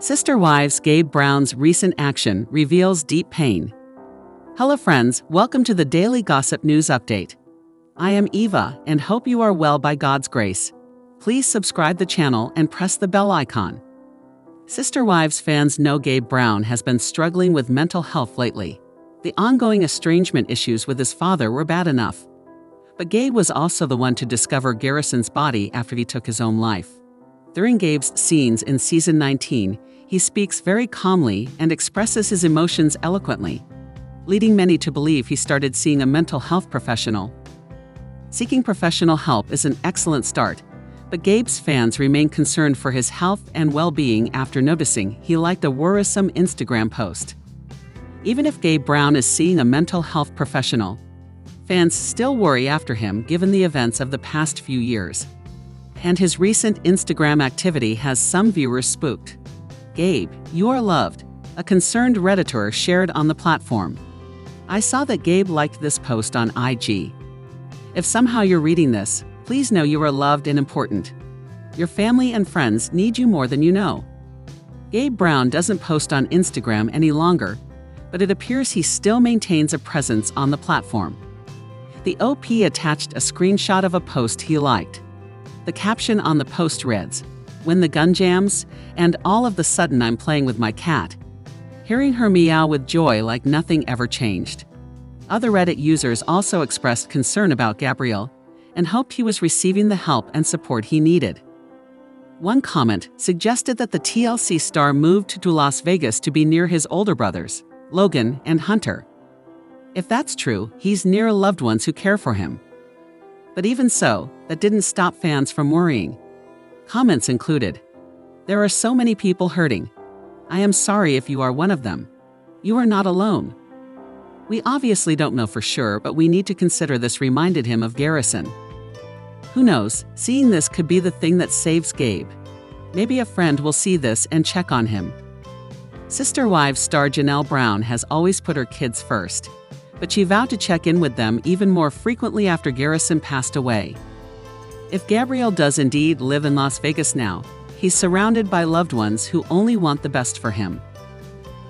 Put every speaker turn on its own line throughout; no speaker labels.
Sister Wives Gabe Brown's recent action reveals deep pain. Hello friends, welcome to the Daily Gossip News Update. I am Eva and hope you are well by God's grace. Please subscribe the channel and press the bell icon. Sister Wives fans know Gabe Brown has been struggling with mental health lately. The ongoing estrangement issues with his father were bad enough. But Gabe was also the one to discover Garrison's body after he took his own life. During Gabe's scenes in season 19, he speaks very calmly and expresses his emotions eloquently, leading many to believe he started seeing a mental health professional. Seeking professional help is an excellent start, but Gabe's fans remain concerned for his health and well-being after noticing he liked a worrisome Instagram post. Even if Gabe Brown is seeing a mental health professional, fans still worry after him given the events of the past few years. And his recent Instagram activity has some viewers spooked. Gabe, you are loved, a concerned Redditor shared on the platform. I saw that Gabe liked this post on IG. If somehow you're reading this, please know you are loved and important. Your family and friends need you more than you know. Gabe Brown doesn't post on Instagram any longer, but it appears he still maintains a presence on the platform. The OP attached a screenshot of a post he liked. The caption on the post reads, "When the gun jams, and all of the sudden I'm playing with my cat, hearing her meow with joy like nothing ever changed." Other Reddit users also expressed concern about Gabriel and hoped he was receiving the help and support he needed. One comment suggested that the TLC star moved to Las Vegas to be near his older brothers, Logan and Hunter. If that's true, he's near loved ones who care for him. But even so, that didn't stop fans from worrying. Comments included, "There are so many people hurting. I am sorry if you are one of them. You are not alone." We obviously don't know for sure, but we need to consider this reminded him of Garrison. Who knows, seeing this could be the thing that saves Gabe. Maybe a friend will see this and check on him. Sister Wives star Janelle Brown has always put her kids first, but she vowed to check in with them even more frequently after Garrison passed away. If Gabriel does indeed live in Las Vegas now, he's surrounded by loved ones who only want the best for him.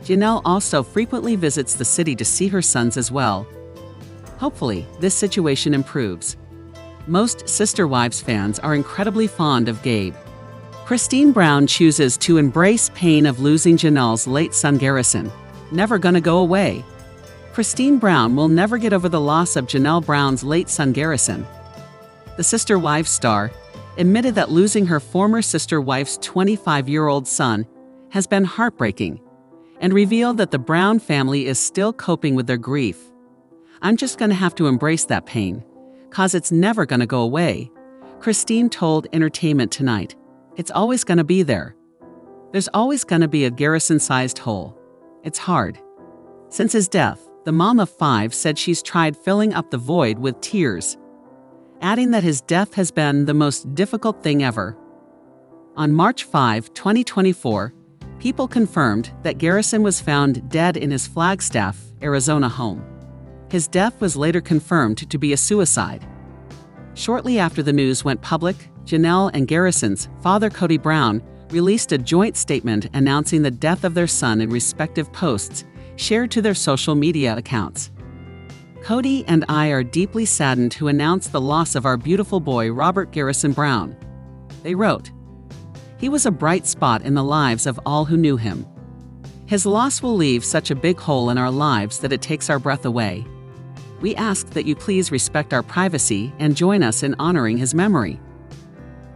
Janelle also frequently visits the city to see her sons as well. Hopefully, this situation improves. Most Sister Wives fans are incredibly fond of Gabe. Christine Brown chooses to embrace pain of losing Janelle's late son Garrison. Never gonna go away. Christine Brown will never get over the loss of Janelle Brown's late son Garrison. The Sister Wives star admitted that losing her former Sister Wife's 25-year-old son has been heartbreaking, and revealed that the Brown family is still coping with their grief. "I'm just gonna have to embrace that pain, 'cause it's never gonna go away," Christine told Entertainment Tonight. "It's always gonna be there. There's always gonna be a Garrison-sized hole. It's hard." Since his death, the mom of 5 said she's tried filling up the void with tears, adding that his death has been the most difficult thing ever. On March 5, 2024, people confirmed that Garrison was found dead in his Flagstaff, Arizona home. His death was later confirmed to be a suicide. Shortly after the news went public, Janelle and Garrison's father Kody Brown released a joint statement announcing the death of their son in respective posts shared to their social media accounts. "Kody and I are deeply saddened to announce the loss of our beautiful boy Robert Garrison Brown," they wrote. "He was a bright spot in the lives of all who knew him. His loss will leave such a big hole in our lives that it takes our breath away. We ask that you please respect our privacy and join us in honoring his memory.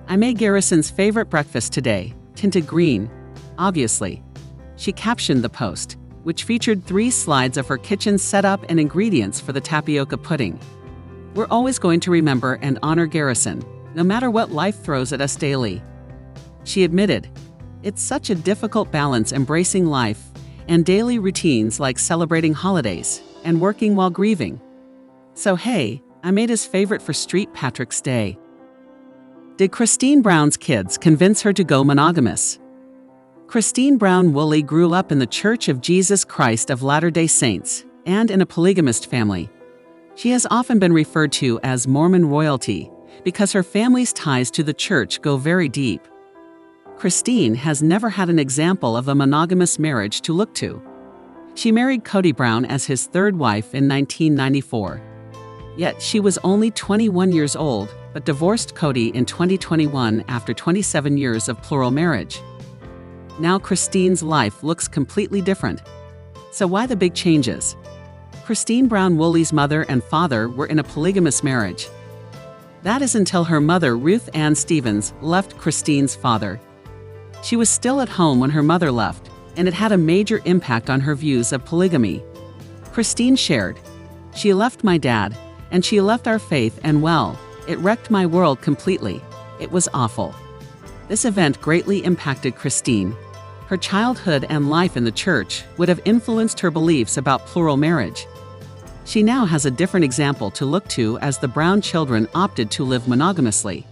I made Garrison's favorite breakfast today, tinted green, obviously." She captioned the post, which featured 3 slides of her kitchen setup and ingredients for the tapioca pudding. "We're always going to remember and honor Garrison, no matter what life throws at us daily." She admitted, "It's such a difficult balance embracing life and daily routines like celebrating holidays and working while grieving. So hey, I made his favorite for St. Patrick's Day." Did Christine Brown's kids convince her to go monogamous? Christine Brown Woolley grew up in the Church of Jesus Christ of Latter-day Saints and in a polygamist family. She has often been referred to as Mormon royalty because her family's ties to the church go very deep. Christine has never had an example of a monogamous marriage to look to. She married Kody Brown as his third wife in 1994. Yet she was only 21 years old, but divorced Kody in 2021 after 27 years of plural marriage. Now Christine's life looks completely different. So why the big changes? Christine Brown Woolley's mother and father were in a polygamous marriage. That is until her mother, Ruth Ann Stevens, left Christine's father. She was still at home when her mother left, and it had a major impact on her views of polygamy. Christine shared, "She left my dad, and she left our faith, and well, it wrecked my world completely. It was awful." This event greatly impacted Christine. Her childhood and life in the church would have influenced her beliefs about plural marriage. She now has a different example to look to as the Brown children opted to live monogamously.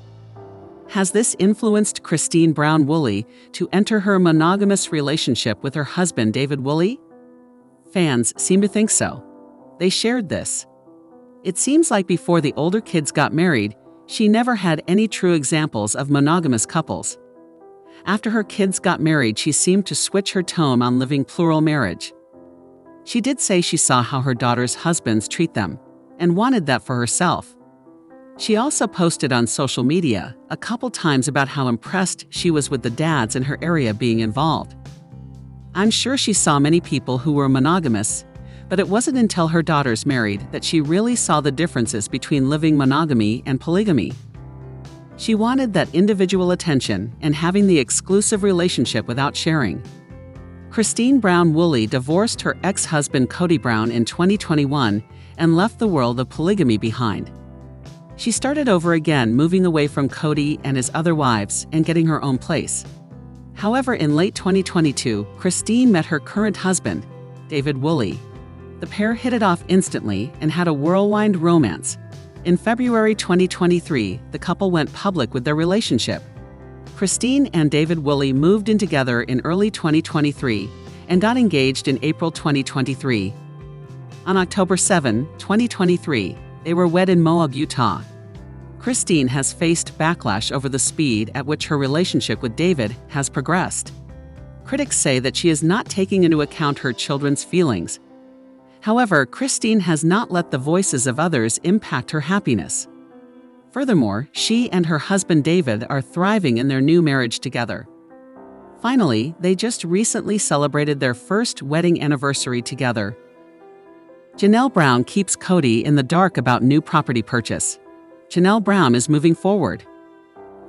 Has this influenced Christine Brown Woolley to enter her monogamous relationship with her husband David Woolley? Fans seem to think so. They shared this. "It seems like before the older kids got married, she never had any true examples of monogamous couples. After her kids got married, she seemed to switch her tone on living plural marriage. She did say she saw how her daughters' husbands treat them, and wanted that for herself. She also posted on social media a couple times about how impressed she was with the dads in her area being involved. I'm sure she saw many people who were monogamous, but it wasn't until her daughters married that she really saw the differences between living monogamy and polygamy. She wanted that individual attention and having the exclusive relationship without sharing." Christine Brown Woolley divorced her ex-husband Kody Brown in 2021 and left the world of polygamy behind. She started over again, moving away from Kody and his other wives and getting her own place. However, in late 2022, Christine met her current husband, David Woolley. The pair hit it off instantly and had a whirlwind romance. In February 2023, the couple went public with their relationship. Christine and David Woolley moved in together in early 2023 and got engaged in April 2023. On October 7, 2023, they were wed in Moab, Utah. Christine has faced backlash over the speed at which her relationship with David has progressed. Critics say that she is not taking into account her children's feelings. However, Christine has not let the voices of others impact her happiness. Furthermore, she and her husband David are thriving in their new marriage together. Finally, they just recently celebrated their first wedding anniversary together. Janelle Brown keeps Kody in the dark about new property purchase. Janelle Brown is moving forward.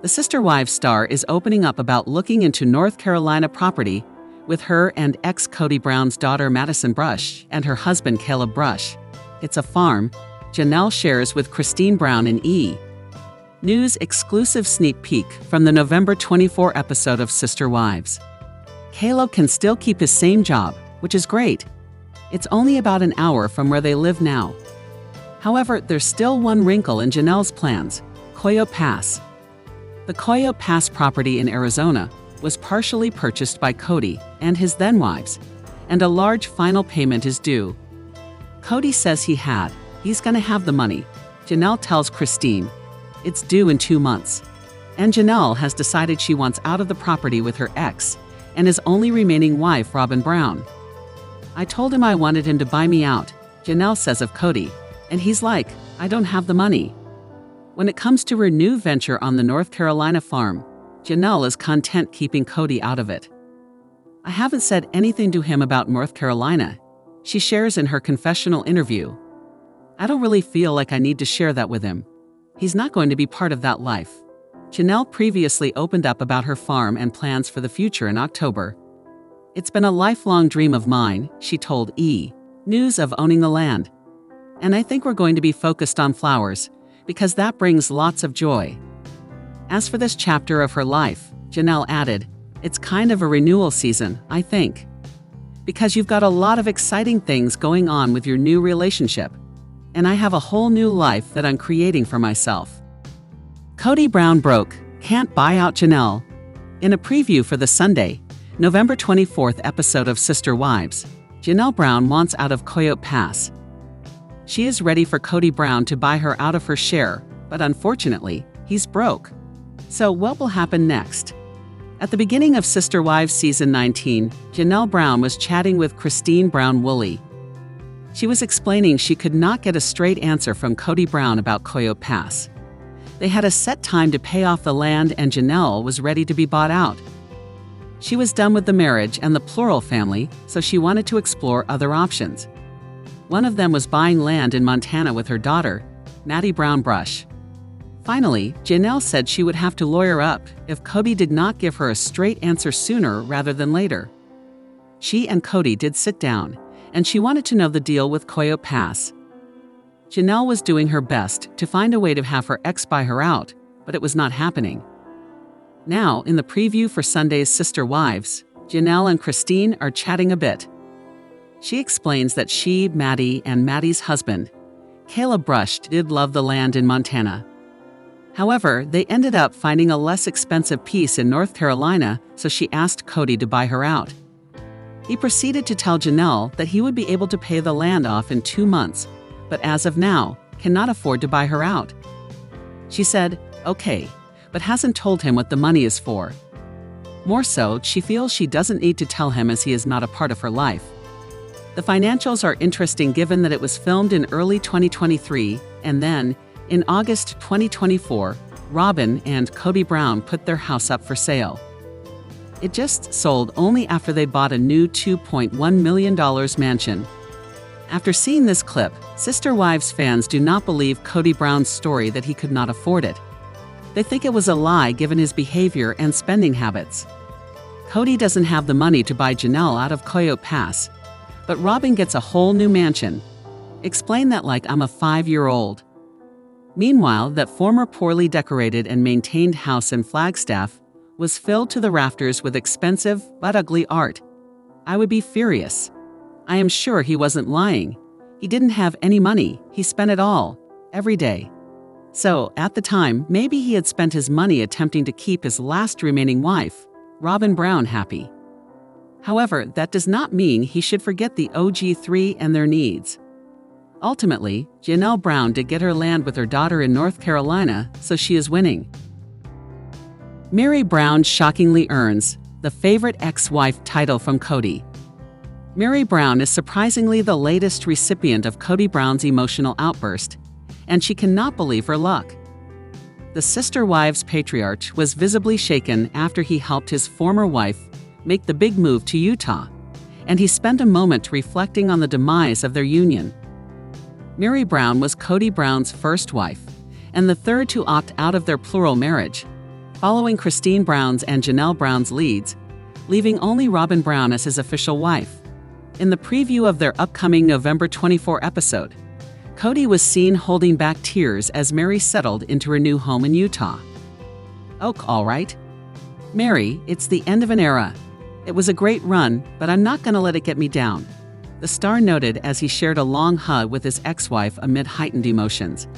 The Sister Wives star is opening up about looking into North Carolina property with her and ex-Kody Brown's daughter Madison Brush and her husband Caleb Brush. It's a farm, Janelle shares with Christine Brown in E! News exclusive sneak peek from the November 24 episode of Sister Wives. Caleb can still keep his same job, which is great. It's only about an hour from where they live now. However, there's still one wrinkle in Janelle's plans: Coyote Pass. The Coyote Pass property in Arizona was partially purchased by Kody and his then wives, and a large final payment is due. Kody says he's gonna have the money. Janelle tells Christine, it's due in 2 months. And Janelle has decided she wants out of the property with her ex and his only remaining wife, Robin Brown. I told him I wanted him to buy me out, Janelle says of Kody, and he's like, I don't have the money. When it comes to her new venture on the North Carolina farm, Janelle is content keeping Kody out of it. I haven't said anything to him about North Carolina, she shares in her confessional interview. I don't really feel like I need to share that with him. He's not going to be part of that life. Janelle previously opened up about her farm and plans for the future in October. It's been a lifelong dream of mine, she told E! News of owning the land. And I think we're going to be focused on flowers, because that brings lots of joy. As for this chapter of her life, Janelle added, it's kind of a renewal season, I think. Because you've got a lot of exciting things going on with your new relationship. And I have a whole new life that I'm creating for myself. Kody Brown broke, can't buy out Janelle. In a preview for the Sunday, November 24th episode of Sister Wives, Janelle Brown wants out of Coyote Pass. She is ready for Kody Brown to buy her out of her share, but unfortunately, he's broke. So what will happen next? At the beginning of Sister Wives Season 19, Janelle Brown was chatting with Christine Brown-Woolley. She was explaining she could not get a straight answer from Kody Brown about Coyote Pass. They had a set time to pay off the land and Janelle was ready to be bought out. She was done with the marriage and the plural family, so she wanted to explore other options. One of them was buying land in Montana with her daughter, Maddie Brown Brush. Finally, Janelle said she would have to lawyer up if Kody did not give her a straight answer sooner rather than later. She and Kody did sit down, and she wanted to know the deal with Coyote Pass. Janelle was doing her best to find a way to have her ex buy her out, but it was not happening. Now, in the preview for Sunday's Sister Wives, Janelle and Christine are chatting a bit. She explains that she, Maddie, and Maddie's husband, Caleb Brush, did love the land in Montana. However, they ended up finding a less expensive piece in North Carolina, so she asked Kody to buy her out. He proceeded to tell Janelle that he would be able to pay the land off in 2 months, but as of now, cannot afford to buy her out. She said, okay, but hasn't told him what the money is for. More so, she feels she doesn't need to tell him as he is not a part of her life. The financials are interesting given that it was filmed in early 2023, and then, in August 2024, Robyn and Kody Brown put their house up for sale. It just sold only after they bought a new $2.1 million mansion. After seeing this clip, Sister Wives fans do not believe Kody Brown's story that he could not afford it. They think it was a lie given his behavior and spending habits. Kody doesn't have the money to buy Janelle out of Coyote Pass, but Robyn gets a whole new mansion. Explain that like I'm a 5-year-old. Meanwhile, that former poorly decorated and maintained house in Flagstaff was filled to the rafters with expensive but ugly art. I would be furious. I am sure he wasn't lying. He didn't have any money, he spent it all, every day. So, at the time, maybe he had spent his money attempting to keep his last remaining wife, Robyn Brown, happy. However, that does not mean he should forget the OG3 and their needs. Ultimately, Janelle Brown did get her land with her daughter in North Carolina, so she is winning. Meri Brown shockingly earns the favorite ex-wife title from Kody. Meri Brown is surprisingly the latest recipient of Kody Brown's emotional outburst, and she cannot believe her luck. The Sister Wives patriarch was visibly shaken after he helped his former wife make the big move to Utah, and he spent a moment reflecting on the demise of their union. Meri Brown was Kody Brown's first wife, and the third to opt out of their plural marriage, following Christine Brown's and Janelle Brown's leads, leaving only Robyn Brown as his official wife. In the preview of their upcoming November 24 episode, Kody was seen holding back tears as Meri settled into her new home in Utah. Oh, all right. Meri, it's the end of an era. It was a great run, but I'm not gonna let it get me down, the star noted as he shared a long hug with his ex-wife amid heightened emotions.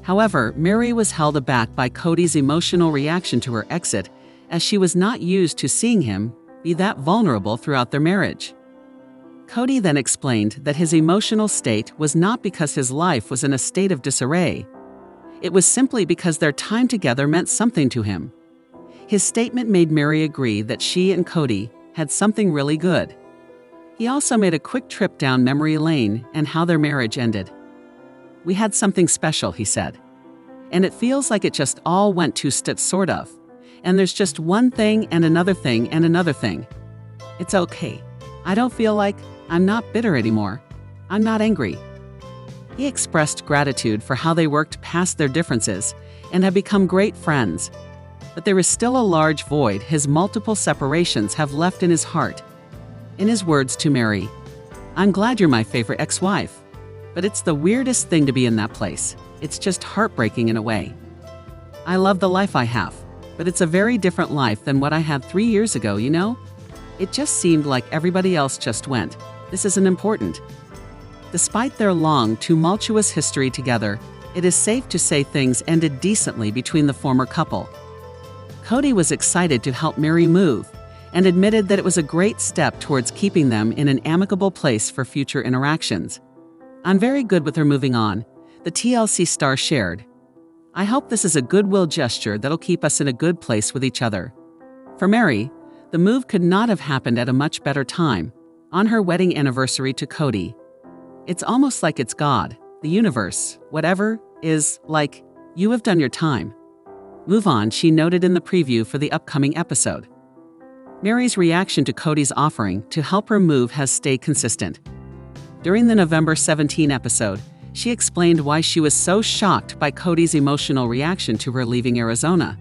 However, Meri was held aback by Kody's emotional reaction to her exit, as she was not used to seeing him be that vulnerable throughout their marriage. Kody then explained that his emotional state was not because his life was in a state of disarray. It was simply because their time together meant something to him. His statement made Meri agree that she and Kody had something really good. He also made a quick trip down memory lane and how their marriage ended. We had something special, he said. And it feels like it just all went to stits, sort of. And there's just one thing and another thing and another thing. It's okay. I don't feel like I'm not bitter anymore. I'm not angry. He expressed gratitude for how they worked past their differences and have become great friends. But there is still a large void his multiple separations have left in his heart. In his words to Meri, I'm glad you're my favorite ex-wife, but it's the weirdest thing to be in that place. It's just heartbreaking in a way. I love the life I have, but it's a very different life than what I had 3 years ago, you know? It just seemed like everybody else just went. This isn't important. Despite their long, tumultuous history together, it is safe to say things ended decently between the former couple. Kody was excited to help Meri move and admitted that it was a great step towards keeping them in an amicable place for future interactions. I'm very good with her moving on, the TLC star shared. I hope this is a goodwill gesture that'll keep us in a good place with each other. For Mary, the move could not have happened at a much better time, on her wedding anniversary to Kody. It's almost like it's God, the universe, whatever, is like, you have done your time. Move on, she noted in the preview for the upcoming episode. Mary's reaction to Kody's offering to help her move has stayed consistent. During the November 17 episode, she explained why she was so shocked by Kody's emotional reaction to her leaving Arizona.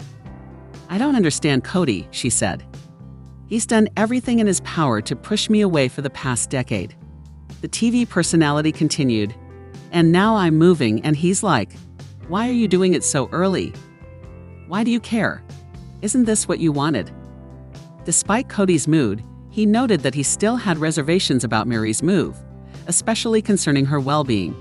"I don't understand Kody," she said. "He's done everything in his power to push me away for the past decade." The TV personality continued, "And now I'm moving and he's like, 'Why are you doing it so early? Why do you care? Isn't this what you wanted?'" Despite Kody's mood, he noted that he still had reservations about Mary's move, especially concerning her well-being.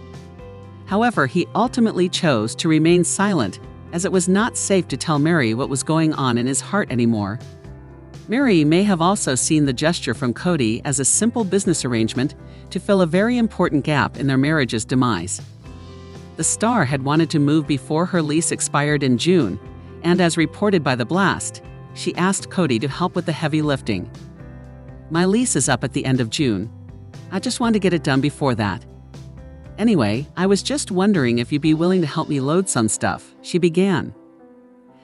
However, he ultimately chose to remain silent, as it was not safe to tell Mary what was going on in his heart anymore. Mary may have also seen the gesture from Kody as a simple business arrangement to fill a very important gap in their marriage's demise. The star had wanted to move before her lease expired in June, and as reported by The Blast, she asked Kody to help with the heavy lifting. "My lease is up at the end of June. I just want to get it done before that. Anyway, I was just wondering if you'd be willing to help me load some stuff," she began.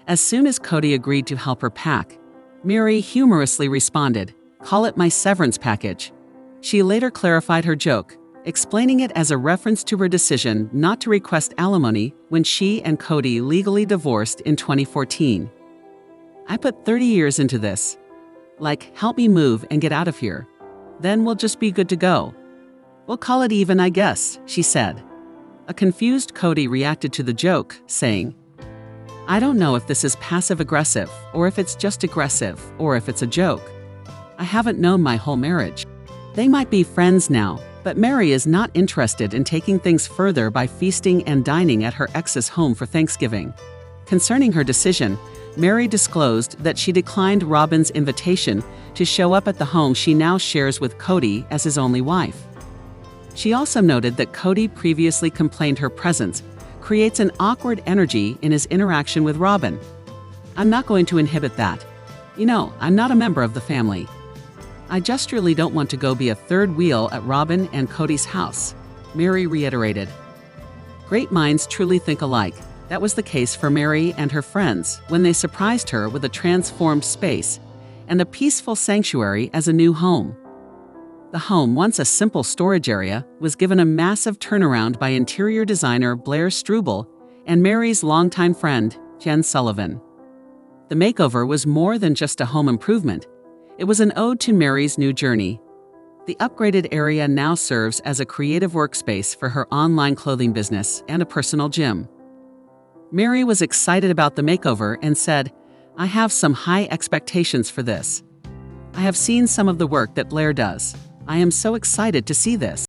As soon as Kody agreed to help her pack, Mary humorously responded, "Call it my severance package." She later clarified her joke, explaining it as a reference to her decision not to request alimony when she and Kody legally divorced in 2014. "I put 30 years into this. Like, help me move and get out of here. Then we'll just be good to go. We'll call it even, I guess," she said. A confused Kody reacted to the joke, saying, "I don't know if this is passive-aggressive, or if it's just aggressive, or if it's a joke. I haven't known my whole marriage. They might be friends now, but Mary is not interested in taking things further by feasting and dining at her ex's home for Thanksgiving." Concerning her decision, Mary disclosed that she declined Robin's invitation to show up at the home she now shares with Kody as his only wife. She also noted that Kody previously complained her presence creates an awkward energy in his interaction with Robin. "I'm not going to inhibit that. You know, I'm not a member of the family. I just really don't want to go be a third wheel at Robin and Kody's house," Mary reiterated. Great minds truly think alike. That was the case for Mary and her friends when they surprised her with a transformed space and a peaceful sanctuary as a new home. The home, once a simple storage area, was given a massive turnaround by interior designer Blair Struble and Mary's longtime friend, Jen Sullivan. The makeover was more than just a home improvement. It was an ode to Mary's new journey. The upgraded area now serves as a creative workspace for her online clothing business and a personal gym. Mary was excited about the makeover and said, "I have some high expectations for this. I have seen some of the work that Blair does. I am so excited to see this."